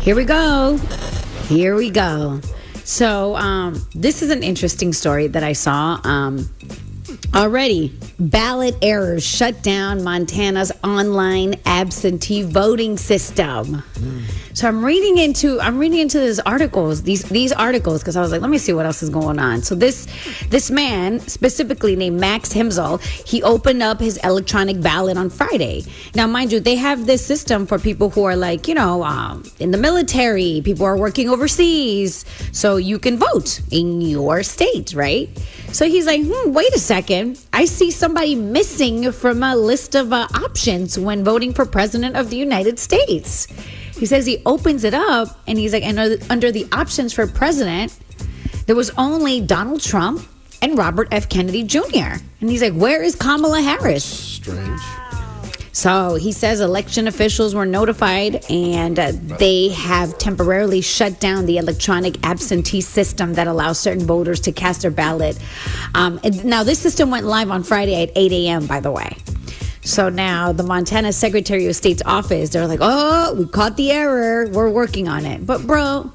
Here we go. Here we go. So this is an interesting story that I saw. Already, ballot errors shut down Montana's online absentee voting system. So I'm reading into these articles because I was like, let me see what else is going on. So this man, specifically named Max Himzel, he opened up his electronic ballot on Friday. Now, mind you, they have this system for people who are like, in the military, people are working overseas, so you can vote in your state, right? So he's like, wait a second. I see somebody missing from a list of options when voting for president of the United States. He says he opens it up and he's like, and under the options for president, there was only Donald Trump and Robert F. Kennedy Jr. And he's like, where is Kamala Harris? Strange. So he says election officials were notified and they have temporarily shut down the electronic absentee system that allows certain voters to cast their ballot. And now, this system went live on Friday at 8 a.m., by the way. So now the Montana Secretary of State's office, they're like, oh, we caught the error. We're working on it. But, bro,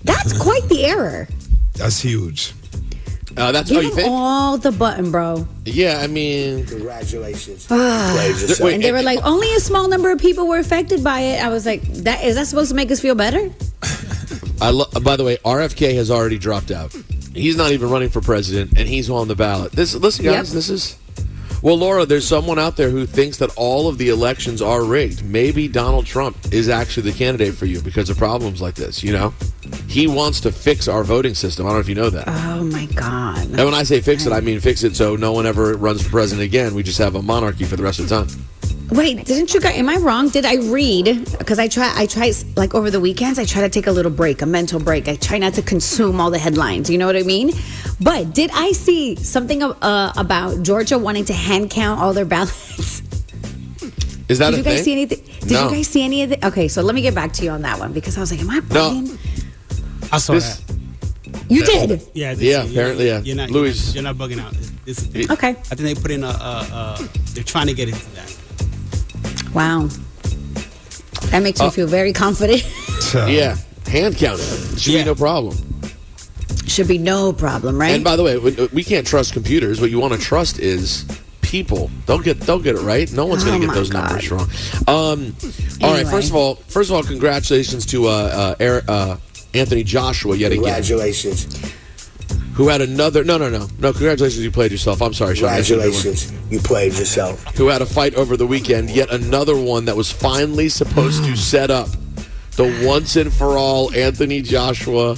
that's quite the error. That's huge. That's Give how you him think? all the button, bro. Yeah, I mean... Congratulations. And they were like, only a small number of people were affected by it. I was like, is that supposed to make us feel better? By the way, RFK has already dropped out. He's not even running for president, and he's on the ballot. Listen, guys, This is... Well, Laura, there's someone out there who thinks that all of the elections are rigged. Maybe Donald Trump is actually the candidate for you because of problems like this, He wants to fix our voting system. I don't know if you know that. Oh, my God. And when I say fix it, I mean fix it so no one ever runs for president again. We just have a monarchy for the rest of the time. Wait, didn't you guys, am I wrong? Did I read, because I try like over the weekends, I try to take a little break, a mental break. I try not to consume all the headlines, you know what I mean? But did I see something about Georgia wanting to hand count all their ballots? Is that Did you guys see anything? Did No. you guys see any of it? Okay, so let me get back to you on that one, because I was like, am I bugging? I saw that. You did? Yeah, apparently, yeah. You're not bugging out. It's a thing. Okay. I think they put in they're trying to get into that. Wow. That makes me feel very confident. Yeah, hand counting. Should be no problem. Should be no problem, right? And by the way, we can't trust computers. What you want to trust is people. Don't get it right. No one's going to get those numbers wrong. All right. First of all, congratulations to Anthony Joshua yet again. Congratulations. Who had another? No. Congratulations, you played yourself. I'm sorry, Sean. Congratulations, you played yourself. Who had a fight over the weekend? Yet another one that was finally supposed to set up the once and for all Anthony Joshua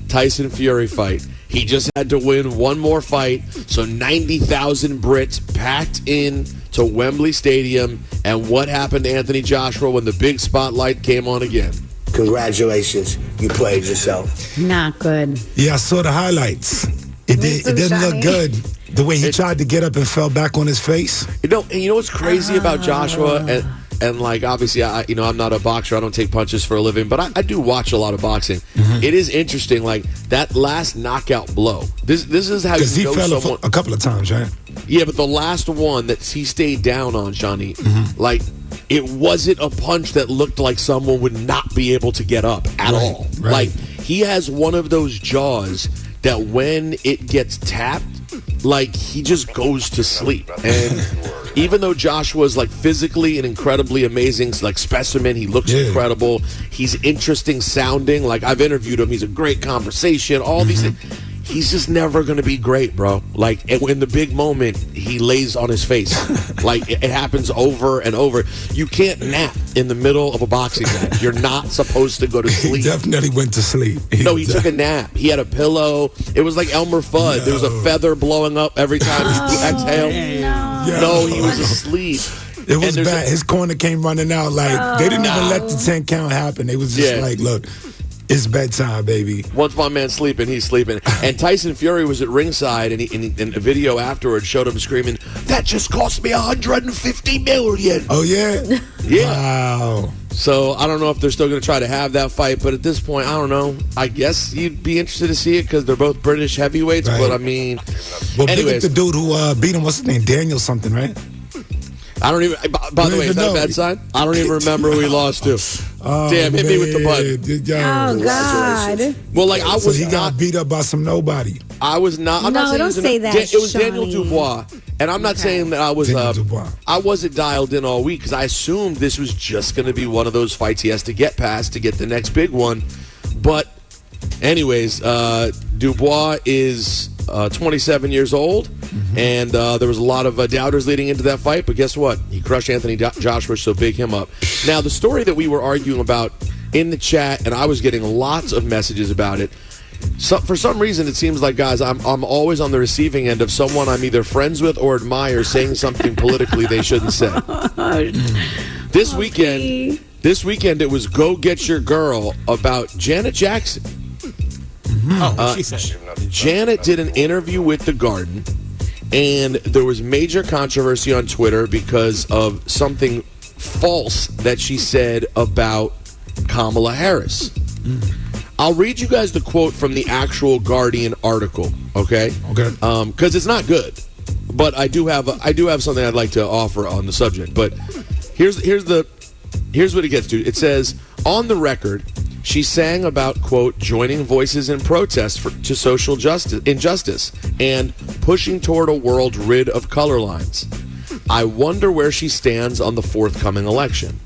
Tyson Fury fight. He just had to win one more fight, so 90,000 Brits packed in to Wembley Stadium. And what happened to Anthony Joshua when the big spotlight came on again? Congratulations, you played yourself. Not good. Yeah, I saw the highlights. It didn't look good. The way he tried to get up and fell back on his face. You know what's crazy about Joshua? And like, obviously, I'm not a boxer. I don't take punches for a living, but I do watch a lot of boxing. Mm-hmm. It is interesting, like that last knockout blow. This is how you know he fell someone a couple of times, right? Yeah, but the last one that he stayed down on, Johnny, like it wasn't a punch that looked like someone would not be able to get up at all. Right. Like he has one of those jaws that when it gets tapped, like he just goes to sleep. And even though Joshua's like physically an incredibly amazing like specimen, he looks incredible. He's interesting sounding. Like I've interviewed him. He's a great conversation. All these things. He's just never going to be great, bro. Like, in the big moment, he lays on his face. Like, it happens over and over. You can't nap in the middle of a boxing match. You're not supposed to go to sleep. He definitely went to sleep. He took a nap. He had a pillow. It was like Elmer Fudd. No. There was a feather blowing up every time he exhaled. No, he was asleep. It was bad. His corner came running out. Like, they didn't even let the 10 count happen. They was just like, look. It's bedtime, baby. Once my man's sleeping, he's sleeping. And Tyson Fury was at ringside, and in a video afterwards showed him screaming, "That just cost me $150 million." Oh, yeah? Yeah. Wow. So I don't know if they're still going to try to have that fight, but at this point, I don't know. I guess you'd be interested to see it because they're both British heavyweights, but I mean... Well, anyways, the dude who beat him, what's his name? Daniel something, right? I don't even... By the way, is that a bad sign? I don't even remember who he lost to. Damn, hit me with the button. Oh God. Well, like I was So he got beat up by some nobody. I was not. I'm No, not saying don't say that, It was Daniel Shawnee. Dubois, and I'm not saying that I was. Daniel Dubois. I wasn't dialed in all week because I assumed this was just going to be one of those fights he has to get past to get the next big one. But, anyways, Dubois is 27 years old, and there was a lot of doubters leading into that fight. But guess what? He crushed Anthony Joshua, so big him up. Now, the story that we were arguing about in the chat, and I was getting lots of messages about it. So, for some reason, it seems like, guys, I'm always on the receiving end of someone I'm either friends with or admire saying something politically they shouldn't say. This weekend, it was "Go Get Your Girl" about Janet Jackson. Oh, she said. Janet did an interview with The Garden, and there was major controversy on Twitter because of something false that she said about Kamala Harris. I'll read you guys the quote from the actual Guardian article, okay? Okay. Because it's not good, but I do have something I'd like to offer on the subject. But here's what it gets to. It says, on the record, she sang about, quote, joining voices in protest to social injustice and pushing toward a world rid of color lines. I wonder where she stands on the forthcoming election.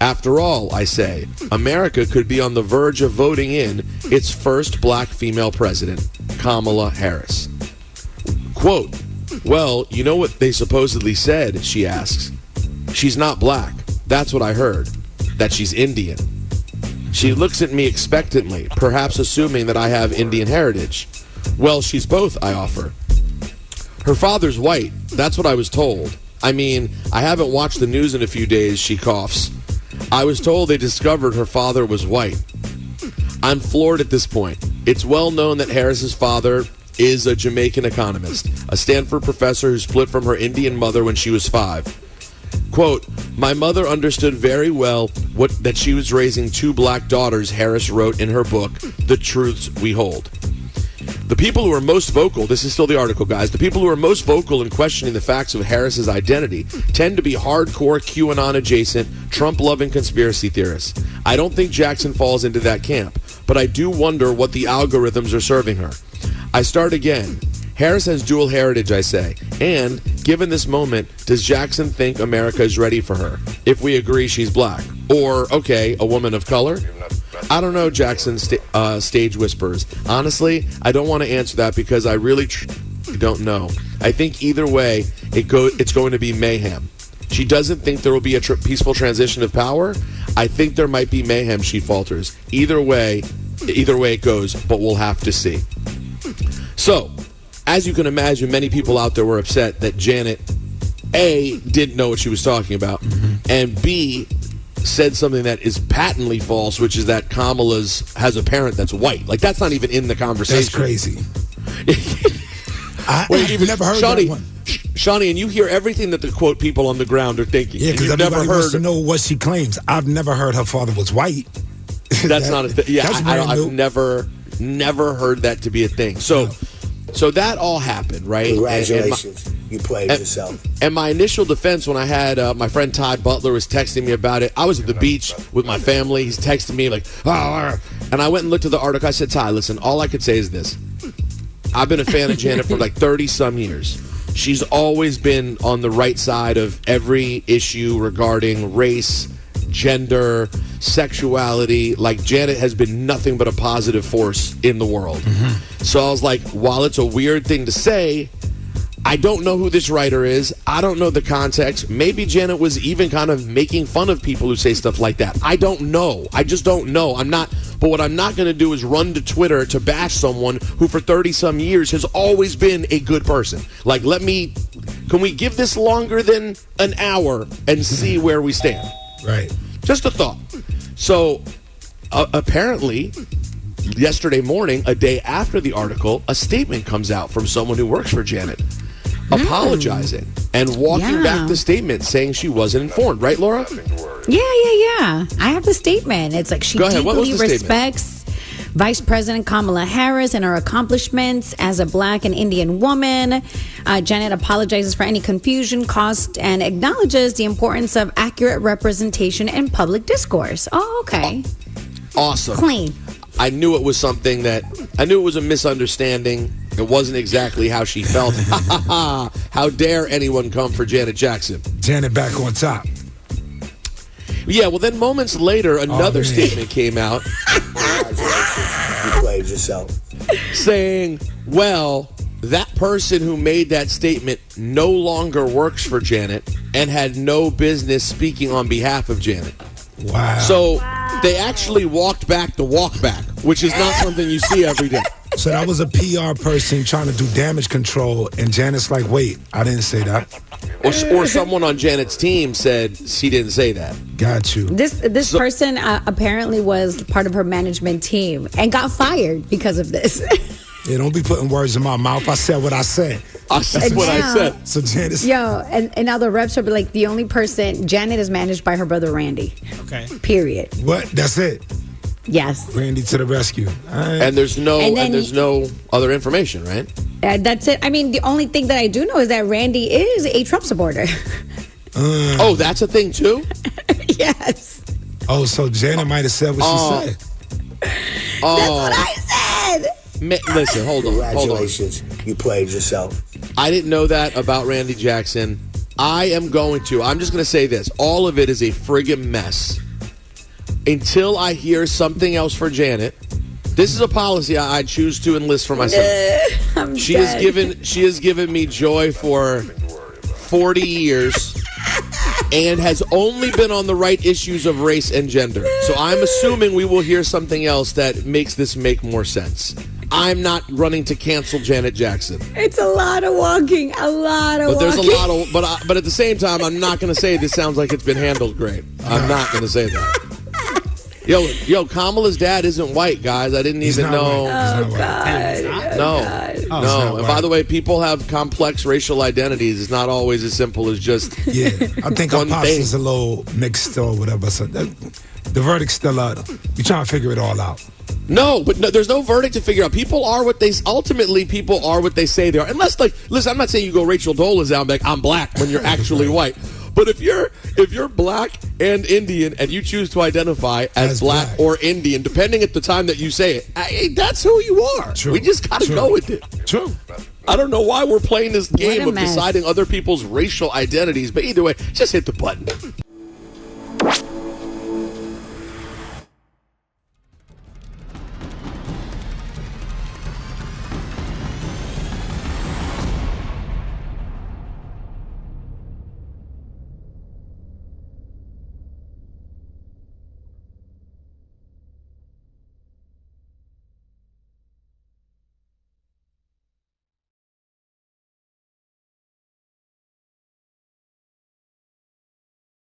After all, I say, America could be on the verge of voting in its first black female president, Kamala Harris. Quote, well, you know what they supposedly said, she asks. She's not black. That's what I heard. That she's Indian. She looks at me expectantly, perhaps assuming that I have Indian heritage. Well, she's both, I offer. Her father's white. That's what I was told. I mean, I haven't watched the news in a few days, she coughs. I was told they discovered her father was white. I'm floored at this point. It's well known that Harris's father is a Jamaican economist, a Stanford professor who split from her Indian mother when she was 5. Quote, my mother understood very well that she was raising 2 black daughters, Harris wrote in her book, The Truths We Hold. The people who are most vocal, this is still the article, guys, the people who are most vocal in questioning the facts of Harris's identity tend to be hardcore QAnon-adjacent, Trump-loving conspiracy theorists. I don't think Jackson falls into that camp, but I do wonder what the algorithms are serving her. I start again. Harris has dual heritage, I say. And, given this moment, does Jackson think America is ready for her? If we agree she's black. Or, okay, a woman of color? I don't know, Jackson stage whispers. Honestly, I don't want to answer that because I really don't know. I think either way, it's going to be mayhem. She doesn't think there will be a peaceful transition of power. I think there might be mayhem, she falters. Either way it goes, but we'll have to see. So, as you can imagine, many people out there were upset that Janet, A, didn't know what she was talking about, and B, said something that is patently false, which is that Kamala has a parent that's white. Like, that's not even in the conversation. That's crazy. I've never heard Shawnee, that one. Shawnee, and you hear everything that the, quote, people on the ground are thinking. Yeah, because everybody never wants to heard. know what she claims. I've never heard her father was white. That's not a thing. Yeah, I've never heard that to be a thing. So that all happened, right? Congratulations. You played yourself. And my initial defense when I had my friend Todd Butler was texting me about it. I was at the beach with my family. He's texting me like, oh, and I went and looked at the article. I said, Todd, listen, all I could say is this. I've been a fan of Janet for like 30-some years. She's always been on the right side of every issue regarding race, gender, sexuality. Like, Janet has been nothing but a positive force in the world. So I was like, while it's a weird thing to say, I don't know who this writer is. I don't know the context. Maybe Janet was even kind of making fun of people who say stuff like that. I don't know. I just don't know. But what I'm not going to do is run to Twitter to bash someone who for 30-some years has always been a good person. Like, can we give this longer than an hour and see where we stand? Right. Just a thought. So, apparently, yesterday morning, a day after the article, a statement comes out from someone who works for Janet, apologizing and walking back the statement, saying she wasn't informed. Right, Laura? Yeah. I have the statement. It's like she deeply respects Vice President Kamala Harris and her accomplishments as a Black and Indian woman. Janet apologizes for any confusion caused and acknowledges the importance of accurate representation in public discourse. Oh, okay. Awesome. Clean. I knew it was a misunderstanding. It wasn't exactly how she felt. How dare anyone come for Janet Jackson? Janet back on top. Yeah, well, then moments later, another statement came out. Congratulations, you played yourself. Saying, well, that person who made that statement no longer works for Janet and had no business speaking on behalf of Janet. Wow. So they actually walked back the walk back, which is not something you see every day. So that was a PR person trying to do damage control, and Janet's like, wait, I didn't say that. Or someone on Janet's team said she didn't say that. Got you. This person apparently was part of her management team and got fired because of this. Yeah, don't be putting words in my mouth. I said what I said. That's what I said. So Janet's... Yo, and now the reps are like, the only person, Janet is managed by her brother Randy. Okay. Period. What? That's it? Yes. Randy to the rescue. Right. And there's no other information, right? That's it. I mean, the only thing that I do know is that Randy is a Trump supporter. Oh, that's a thing too? Yes. Oh, so Janet might have said what she said. That's what I said. Listen, hold on. Congratulations, you played yourself. I didn't know that about Randy Jackson. I'm just going to say this. All of it is a friggin' mess. Until I hear something else for Janet, this is a policy I choose to enlist for myself. She has given me joy for 40 years and has only been on the right issues of race and gender. So I'm assuming we will hear something else that makes this make more sense. I'm not running to cancel Janet Jackson. It's a lot of walking. But there's a lot of but at the same time, I'm not going to say this sounds like it's been handled great. I'm not going to say that. Yo, Kamala's dad isn't white, guys. I didn't even know. Oh, God. No. No. And by the way, people have complex racial identities. It's not always as simple as just Yeah, I think our one pops thing. is a little mixed or whatever. So the verdict's still out. We're trying to figure it all out. No, there's no verdict to figure out. People are what they say they are. Unless, listen, I'm not saying you go Rachel Dolezal and be like, I'm black when you're actually white. But if you're black and Indian and you choose to identify as black or Indian, depending at the time that you say it, that's who you are. True. We just gotta go with it. True. I don't know why we're playing this game of mess. deciding other people's racial identities, but either way, just hit the button.